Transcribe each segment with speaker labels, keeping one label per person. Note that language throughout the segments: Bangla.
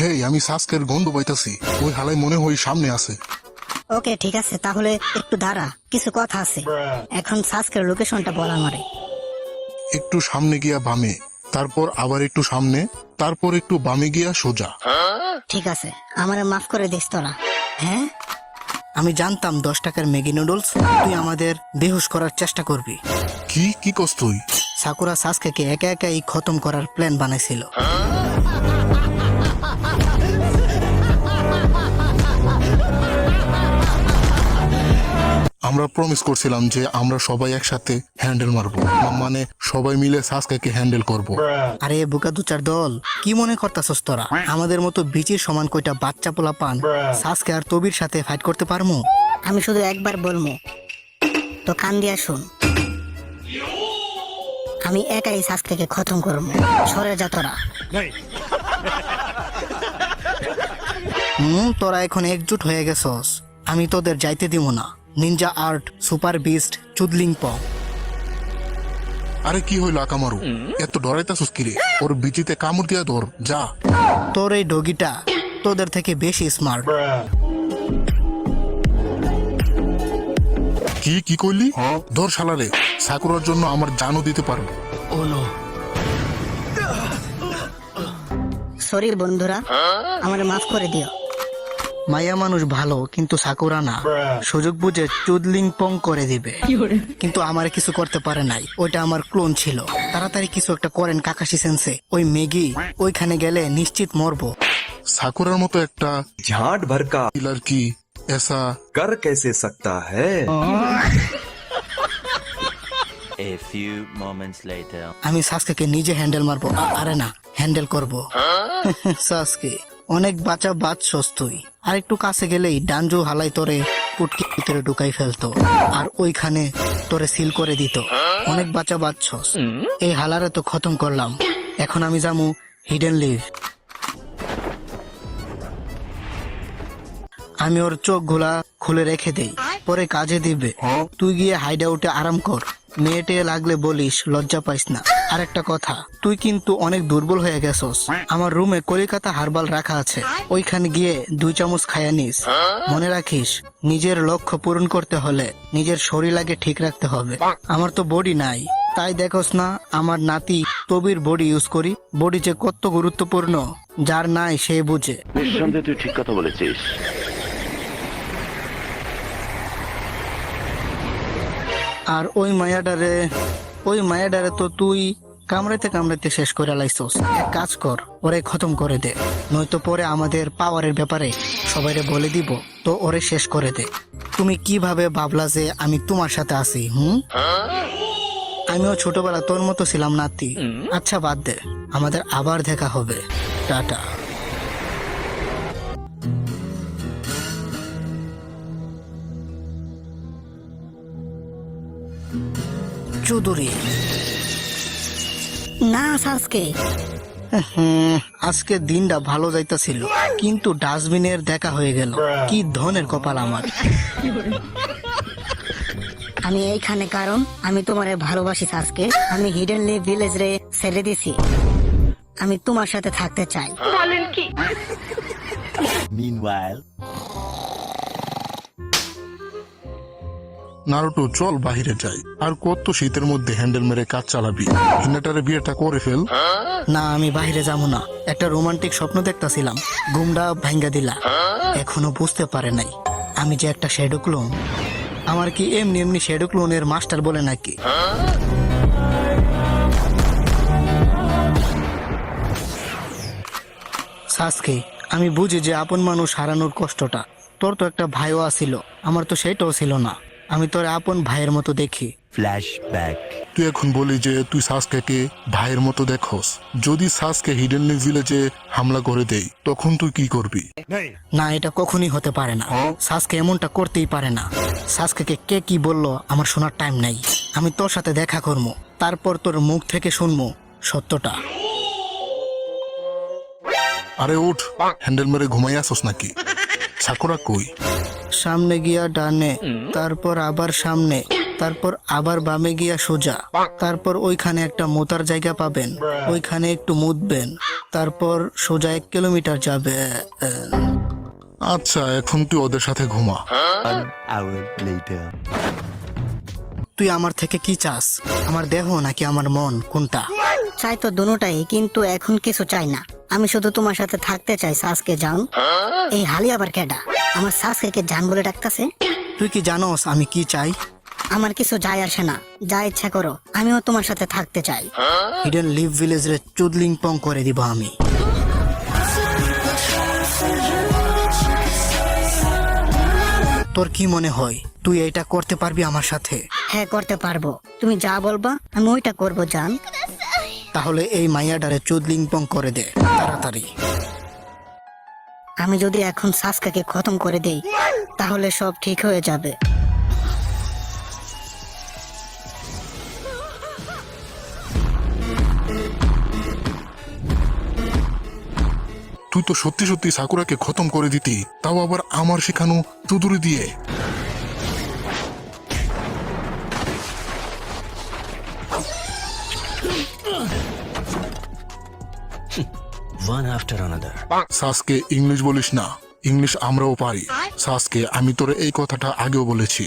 Speaker 1: হেই, আমি সাস্কের গন্ধ পাইতাছি। ওই হালাই মনে হয় সামনে আছে।
Speaker 2: ওকে ঠিক আছে, তাহলে একটু দাঁড়া, কিছু কথা আছে। এখন সাস্কের লোকেশনটা বল আমারে।
Speaker 1: একটু সামনে গিয়া বামে, তারপর আবার একটু সামনে, তারপর একটু বামে গিয়া সোজা।
Speaker 2: ঠিক আছে, আমারে মাফ করে দিস তোরা। হ্যাঁ,
Speaker 3: আমি জানতাম 10 টাকার ম্যাগি নুডলস তুই আমাদের বেহুশ করার চেষ্টা করবি।
Speaker 1: কি কি কস তুই?
Speaker 3: সাকুরা সাসকে একা একাই খতম করার প্ল্যান বানাইছিল।
Speaker 1: আমরা প্রমিস করছিলাম যে আমরা সবাই একসাথে হ্যান্ডেল মারবো, মানে সবাই মিলে সাস্কেকে হ্যান্ডেল করব।
Speaker 3: আরে বোকা দুচার দল, কি মনে করতাছস তোরা? আমাদের মতো বিচির সমান কয়টা বাচ্চা পোলা পান সাসকে আর তবির সাথে ফাইট করতে পারমু?
Speaker 2: আমি শুধু একবার বলবো, তো কান দিয়া শুন। আমি একাই সাস্কেকে খতম করবো, সরে যা তোরা।
Speaker 3: তোরা এখন একজুট হয়ে গেছস, আমি তোদের যাইতে দিব না। নিনজা আর্ট, সুপার বিস্ট, চুদলিং পং।
Speaker 1: আরে কি হইল আকামারু? এত ডরাইতাছস কিরে? ওর বিচিতে কামড় দিয়া ধর, যা।
Speaker 3: তোর এই ডগিটা তোদের থেকে বেশি স্মার্ট।
Speaker 1: কি কি কইলি? ধর শালারে, সাকুরার জন্য আমার জানও দিতে পারবো।
Speaker 2: সরি বন্ধুরা, আমারে মাফ করে দিও।
Speaker 3: মায়া মানুষ ভালো, কিন্তু সাকুরা না। সুযোগ বুঝে চুদলিং পং করে দিবে, কিন্তু আমার কিছু করতে পারে নাই। ওইটা আমার ক্লোন ছিল। তাড়াতাড়ি কিছু একটা করেন কাকাশি সেন্সে। ওই মেগি ওইখানে গেলে নিশ্চিত মরবো।
Speaker 1: সাকুরার মতো একটা
Speaker 4: झाट भर का
Speaker 1: কিলার কি এসা
Speaker 4: कर कैसे सकता है।
Speaker 5: A few moments later.
Speaker 3: আমি সাসকে নিজে হ্যান্ডেল মারবো। আরে না, হ্যান্ডেল করবো। সাসকে অনেক বাঁচা বাঁচছস তুই। আর একটু কাছে গেলেই ডানজু হালাই তোরে পুটকি ভিতরে ঢুকাই ফেলতো, আর ওইখানে তোরে সিল করে দিত। অনেক বাঁচা বাঁচছস। এই হালারে তো খতম করলাম। এখন আমি যামু হিডেন লিভ। আমি ওর চোখ গুলা খুলে রেখে দেই, পরে কাজে দিবে। তুই গিয়ে হাইড আউটে আরাম কর। মেয়েটে লাগলে বলিস, লজ্জা পাইস না। আর একটা কথা, তুই কিন্তু অনেক দুর্বল হয়ে গেছস। আমার রুমে কলিকাতা হার্বাল রাখা আছে, ওইখানে গিয়ে 2 চামচ খায়া নিস। মনে রাখিস, নিজের লক্ষ্য পূরণ করতে হলে নিজের শরীর আগে ঠিক রাখতে হবে। আমার তো বডি নাই, তাই দেখোস না আমার নাতি তবির বডি ইউজ করি। বডি যে কত গুরুত্বপূর্ণ, যার নাই সে বুঝে।
Speaker 6: নিঃসন্দেহে তুই ঠিক কথা বলেছিস।
Speaker 3: আর ওই মায়াডারে তো তুই কামড়াইতে কামড়াইতে শেষ করে লাইছস। এক কাজ কর, ওরে খতম করে দে, নয়তো পরে আমাদের পাওয়ারের ব্যাপারে সবাইরে বলে দিব, তো ওরে শেষ করে দে। তুমি কিভাবে ভাবলা যে আমি তোমার সাথে আছি? আমিও ছোটবেলা তোর মতো ছিলাম নাতি। আচ্ছা বাদ দে, আমাদের আবার দেখা হবে। টাটা। চৌধুরী,
Speaker 2: না সাসকে,
Speaker 3: আজকে দিনটা ভালো যাইতাছিল, কিন্তু ডাস্টবিনের দেখা হয়ে গেল। কি ধনের কপাল আমার।
Speaker 2: আমি এইখানে কারণ আমি তোমারে ভালোবাসি সাসকে। আমি হিডেন লিভ ভিলেজ রে ছেড়ে দিছি। আমি তোমার সাথে থাকতে চাই।
Speaker 5: Meanwhile.
Speaker 1: নারুটো, চল বাহিরে যাই। আর কত শীতের মধ্যে হ্যান্ডেল মেরে কাজ চালাবি? হিনাটারে বিয়েটা করে ফেল।
Speaker 3: না, আমি বাইরে যাবো না। একটা রোমান্টিক স্বপ্ন দেখতাছিলাম, ঘুমটা ভাঙ্গা দিলা। এখনো বুঝতে পারে নাই আমি যে একটা শ্যাডো ক্লোন। আমার কি এমনি এমনি শ্যাডো ক্লোনের মাস্টার বলে নাকি? সাসকে, আমি বুঝি যে আপন মানুষ হারানোর কষ্টটা। তোর তো একটা ভাইও আছিল, আমার তো সেটাও ছিল না। আমি তোর আপন ভাইয়ের মতো দেখি।
Speaker 5: Flashback.
Speaker 1: তুই এখন বলি যে তুই সাসকে ভাইয়ের মতো দেখোস। যদি সাসকে হিডেন লিভ ভিলেজে হামলা করে দেই, তখন তুই কি করবি?
Speaker 3: না, এটা কখনই হতে পারে না। সাসকে এমনটা করতেই পারে না। সাসকে কে কি বললো আমার শোনার টাইম নাই। আমি তোর সাথে দেখা করবো, তারপর তোর মুখ থেকে শুনবো সত্যটা।
Speaker 1: আরে উঠ, হ্যান্ডেল মেরে ঘুমাই আসোস নাকি? সাকুরা কই?
Speaker 3: সামনে গিয়া ডানে, তারপর আবার সামনে। তারপর আবার বামে গিয়া সোজা, তারপর ওইখানে একটা মোতার জায়গা পাবেন, ওইখানে একটু মুতবেন, তারপর সোজা 1 কিলোমিটার যাবে।
Speaker 1: আচ্ছা, এখন তুই ওদের সাথে ঘুমা।
Speaker 5: 1 hour later.
Speaker 3: তুই আমার থেকে কি চাস? আমার দেহ নাকি আমার মন, কোনটা?
Speaker 2: চাই তো দুটোটাই, কিন্তু এখন কিছু চাই না। আমি শুধু তোমার সাথে থাকতে চাই সাসকে জান। এই হালি আবার কেডা? আমার সাসকে জান বলে ডাকতেছে।
Speaker 3: তুই কি জানোস আমি কি চাই?
Speaker 2: আমার কিছু যায় আসে না, যা ইচ্ছা করো, আমিও তোমার সাথে থাকতে চাই।
Speaker 3: হিডেন লিভ ভিলেজ রে চুদলিং পং করে দিব আমি। তোর কি মনে হয় তুই এটা করতে পারবি আমার সাথে?
Speaker 2: হ্যাঁ, করতে পারবো। তুমি যা বলবা আমি ওইটা করবো জান।
Speaker 3: তাহলে এই মাইয়াডারে চুদলিং পং করে দে তাড়াতাড়ি।
Speaker 2: আমি যদি এখন সাসকাকে খতম করে দেই তাহলে সব ঠিক হয়ে যাবে।
Speaker 1: তুই তো সত্যি সত্যি সাকুরাকে খতম করে দিতি, তাও আবার আমার শেখানো চুদুরি দিয়ে।
Speaker 5: One after another.
Speaker 1: সাসকে ইংলিশ বলিস না, ইংলিশ আমরাও পারি। সাসকে, আমি তোরে এই কথাটা আগেও বলেছি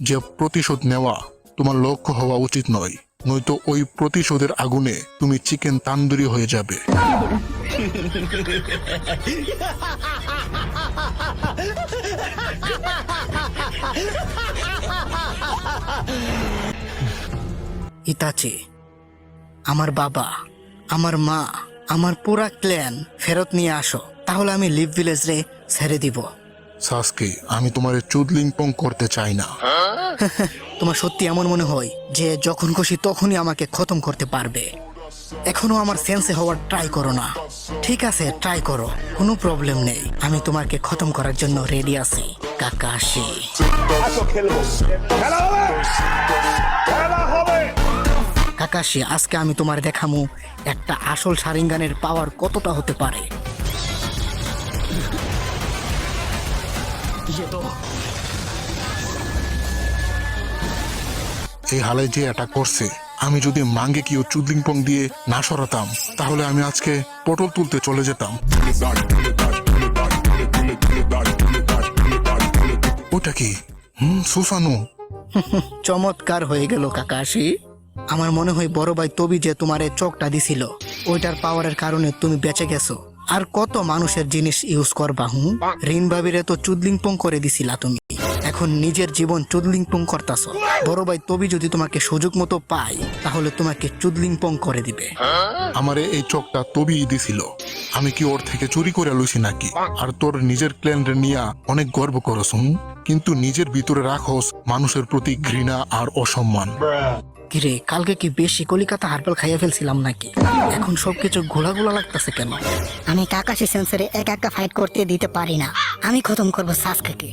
Speaker 1: যে প্রতিশোধ নেওয়া তোমার লক্ষ্য হওয়া উচিত নয়, নয়তো ওই প্রতিশোধের আগুনে তুমি চিকেন তান্দুরি হয়ে যাবে।
Speaker 3: ইতাচি, আমার বাবা, আমার মা, আমার পুরা ক্ল্যান ফেরত নিয়ে আসো, তাহলে আমি লিভ ভিলেজ রে ছেড়ে দিব।
Speaker 1: সাসকে, আমি তোমার চুদলিং পং করতে চাই না।
Speaker 3: তোমার সত্যি এমন মনে হয় যে যখন খুশি তখনই আমাকে খতম করতে পারবে? এখনো আমার সেন্সে হওয়ার ট্রাই করো না। ঠিক আছে, ট্রাই করো, কোনো প্রবলেম নেই। আমি তোমাকে খতম করার জন্য রেডি আছি কাকাশি। কাকাশি, আজকে আমি তোমার দেখামু একটা আসল শারিঙ্গানের পাওয়ার কতটা হতে পারে।
Speaker 1: এই হালে যে অ্যাটাক করছে, আমি যদি মাঙ্গে কিও চুদলিং পং দিয়ে না সরাতাম তাহলে আমি আজকে পটল তুলতে চলে যেতাম। ওটা কি? সুসানো।
Speaker 3: চমৎকার হয়ে গেল কাকাশি। আমার মনে হয় বড় ভাই তবি যে তোমার এই চোখটা দিছিল, ওইটার পাওয়ারের কারণে তুমি বেঁচে গেছো। আর কত মানুষের জিনিস ইউজ করবা? রিন ভাবিরে তো চুদলিংপং করে দিছিলা তুমি, এখন নিজের জীবন চুদলিংপং করতাছ। বড় ভাই তবি যদি তোমাকে সুযোগ মতো পায় তাহলে তোমাকে চুদলিংপং করে দিবে।
Speaker 1: আমারে এই চোখটা তবি দিছিল, আমি কি ওর থেকে চুরি করে লইছি নাকি? আর তোর নিজের ক্ল্যান্ডে নিয়া অনেক গর্ব করস, কিন্তু নিজের ভিতরে রাখস মানুষের প্রতি ঘৃণা আর অসম্মান।
Speaker 3: কিরে, কালকে কি বেশি কলিকাতা হারবেল খাইয়া ফেলছিলাম নাকি? এখন সবকিছু ঘোলা লাগতেছে কেন?
Speaker 2: আমি কাকাশি সেন্সরে একা একা ফাইট করতে দিতে পারি না। আমি খতম করবো সাসকাকে।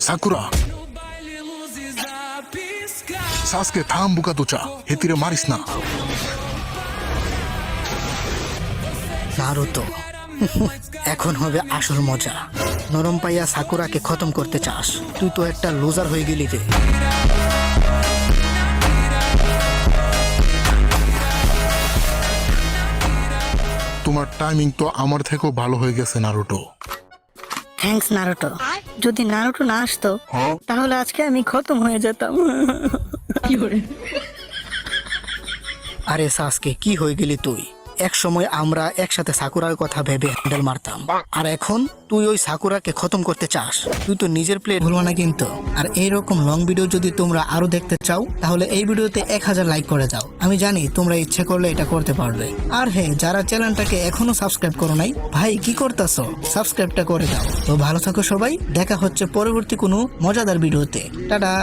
Speaker 1: সাকুরা, সাসকে থাম, বুকা তুচা, হেতিরে মারিস না।
Speaker 3: নারুতো, এখন হবে আসল মজা। নরম পাইয়া সাকুরাকে খতম করতে চাস? তুই তো একটা লুজার হয়ে গেলি রে।
Speaker 1: তোমার টাইমিং তো আমার থেকেও ভালো হয়ে গেছে নারুটো।
Speaker 2: Thanks Naruto. যদি নারুটো না আসতো তাহলে আজকে আমি খতম হয়ে যেতাম।
Speaker 3: আরে সাসকে, কি হয়ে গেলি তুই? এক সময় আমরা একসাথে সাকুরার কথা ভেবে হ্যান্ডেল মারতাম, আর এখন তুই ওই সাকুরাকে খতম করতে চাস? তুই তো নিজের প্লে ভুলবা না কিন্তু। আর এইরকম লং ভিডিও যদি তোমরা আরো দেখতে চাও তাহলে এই ভিডিওতে 1000 লাইক করে দাও। আমি জানি তোমরা ইচ্ছে করলে এটা করতে পারবে। আর হ্যাঁ, যারা চ্যানেলটাকে এখনো সাবস্ক্রাইব করো নাই, ভাই কি করতেছো? সাবস্ক্রাইবটা করে দাও। তো ভালো থাকো সবাই, দেখা হচ্ছে পরবর্তী কোনো মজাদার ভিডিওতে। টাটা।